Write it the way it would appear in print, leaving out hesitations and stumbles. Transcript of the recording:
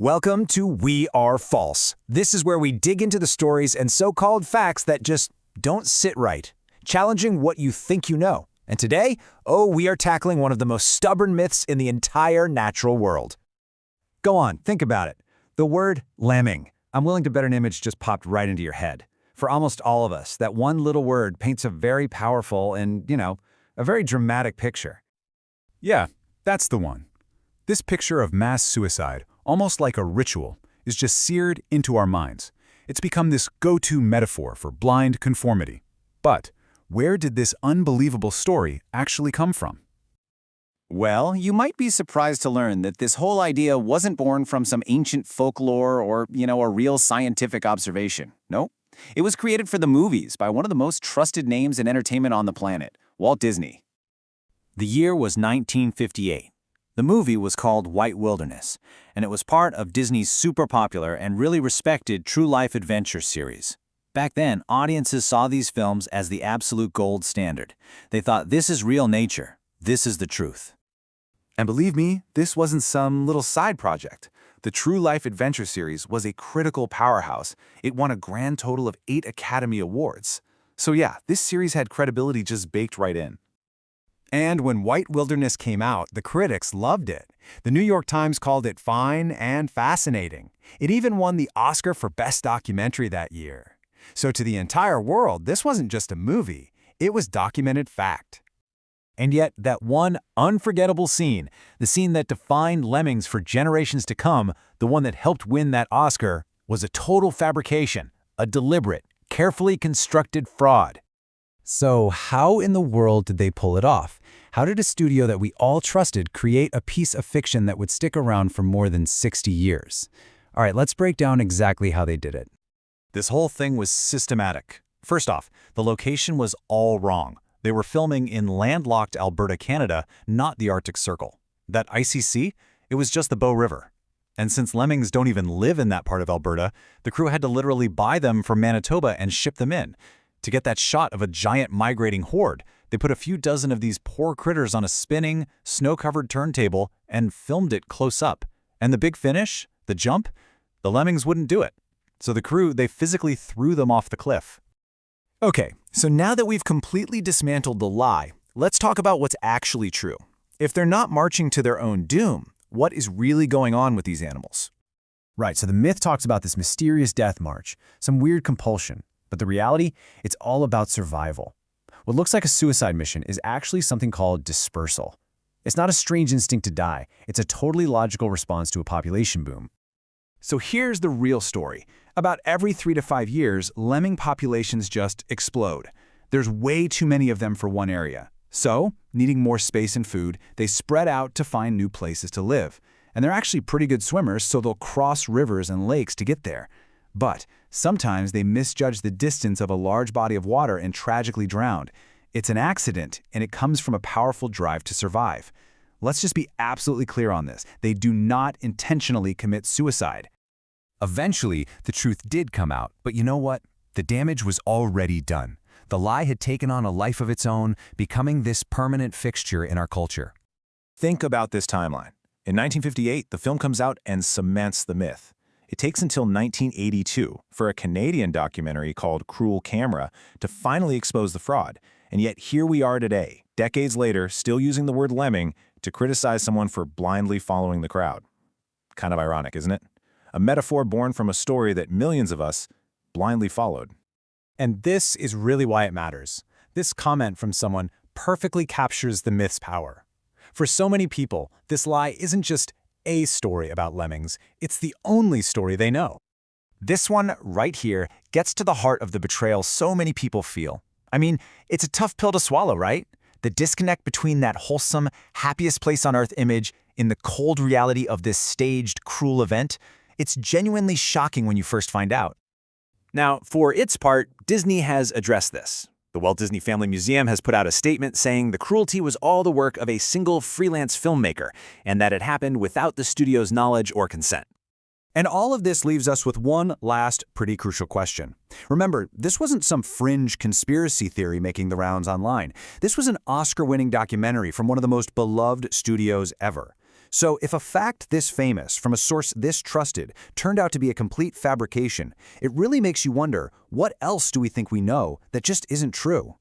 Welcome to We Are False. This is where we dig into the stories and so-called facts that just don't sit right, challenging what you think you know. And today, we are tackling one of the most stubborn myths in the entire natural world. Go on, think about it. The word lemming. I'm willing to bet an image just popped right into your head. For almost all of us, that one little word paints a very powerful and, a very dramatic picture. Yeah, that's the one. This picture of mass suicide, almost like a ritual, is just seared into our minds. It's become this go-to metaphor for blind conformity. But where did this unbelievable story actually come from? Well, you might be surprised to learn that this whole idea wasn't born from some ancient folklore or, a real scientific observation. No, it was created for the movies by one of the most trusted names in entertainment on the planet, Walt Disney. The year was 1958. The movie was called White Wilderness, and it was part of Disney's super popular and really respected True Life Adventure series. Back then, audiences saw these films as the absolute gold standard. They thought, this is real nature. This is the truth. And believe me, this wasn't some little side project. The True Life Adventure series was a critical powerhouse. It won a grand total of 8 Academy Awards. So yeah, this series had credibility just baked right in. And when White Wilderness came out, the critics loved it. The New York Times called it fine and fascinating. It even won the Oscar for Best Documentary that year. So to the entire world, this wasn't just a movie, it was documented fact. And yet, that one unforgettable scene, the scene that defined Lemmings for generations to come, the one that helped win that Oscar, was a total fabrication, a deliberate, carefully constructed fraud. So how in the world did they pull it off? How did a studio that we all trusted create a piece of fiction that would stick around for more than 60 years? All right, let's break down exactly how they did it. This whole thing was systematic. First off, the location was all wrong. They were filming in landlocked Alberta, Canada, not the Arctic Circle. That icy sea, it was just the Bow River. And since lemmings don't even live in that part of Alberta, the crew had to literally buy them from Manitoba and ship them in. To get that shot of a giant migrating horde, they put a few dozen of these poor critters on a spinning, snow-covered turntable and filmed it close up. And the big finish, the jump, the lemmings wouldn't do it. So the crew, they physically threw them off the cliff. Okay, so now that we've completely dismantled the lie, let's talk about what's actually true. If they're not marching to their own doom, what is really going on with these animals? Right, so the myth talks about this mysterious death march, some weird compulsion. But the reality, it's all about survival. What looks like a suicide mission is actually something called dispersal. It's not a strange instinct to die. It's a totally logical response to a population boom. So here's the real story. About every 3 to 5 years, lemming populations just explode. There's way too many of them for one area. So, needing more space and food, they spread out to find new places to live. And they're actually pretty good swimmers, so they'll cross rivers and lakes to get there. But sometimes they misjudge the distance of a large body of water and tragically drown. It's an accident, and it comes from a powerful drive to survive. Let's just be absolutely clear on this. They do not intentionally commit suicide. Eventually, the truth did come out, but you know what? The damage was already done. The lie had taken on a life of its own, becoming this permanent fixture in our culture. Think about this timeline. In 1958, the film comes out and cements the myth. It takes until 1982 for a Canadian documentary called Cruel Camera to finally expose the fraud. And yet here we are today, decades later, still using the word lemming to criticize someone for blindly following the crowd. Kind of ironic, isn't it? A metaphor born from a story that millions of us blindly followed. And this is really why it matters. This comment from someone perfectly captures the myth's power. For so many people, this lie isn't just a story about lemmings, it's the only story they know. This one right here gets to the heart of the betrayal so many people feel. I mean, it's a tough pill to swallow, right? The disconnect between that wholesome, happiest place on earth image in the cold reality of this staged, cruel event, it's genuinely shocking when you first find out. Now, for its part, Disney has addressed this. The Walt Disney Family Museum has put out a statement saying the cruelty was all the work of a single freelance filmmaker, and that it happened without the studio's knowledge or consent. And all of this leaves us with one last pretty crucial question. Remember, this wasn't some fringe conspiracy theory making the rounds online. This was an Oscar-winning documentary from one of the most beloved studios ever. So if a fact this famous from a source this trusted turned out to be a complete fabrication, it really makes you wonder, what else do we think we know that just isn't true?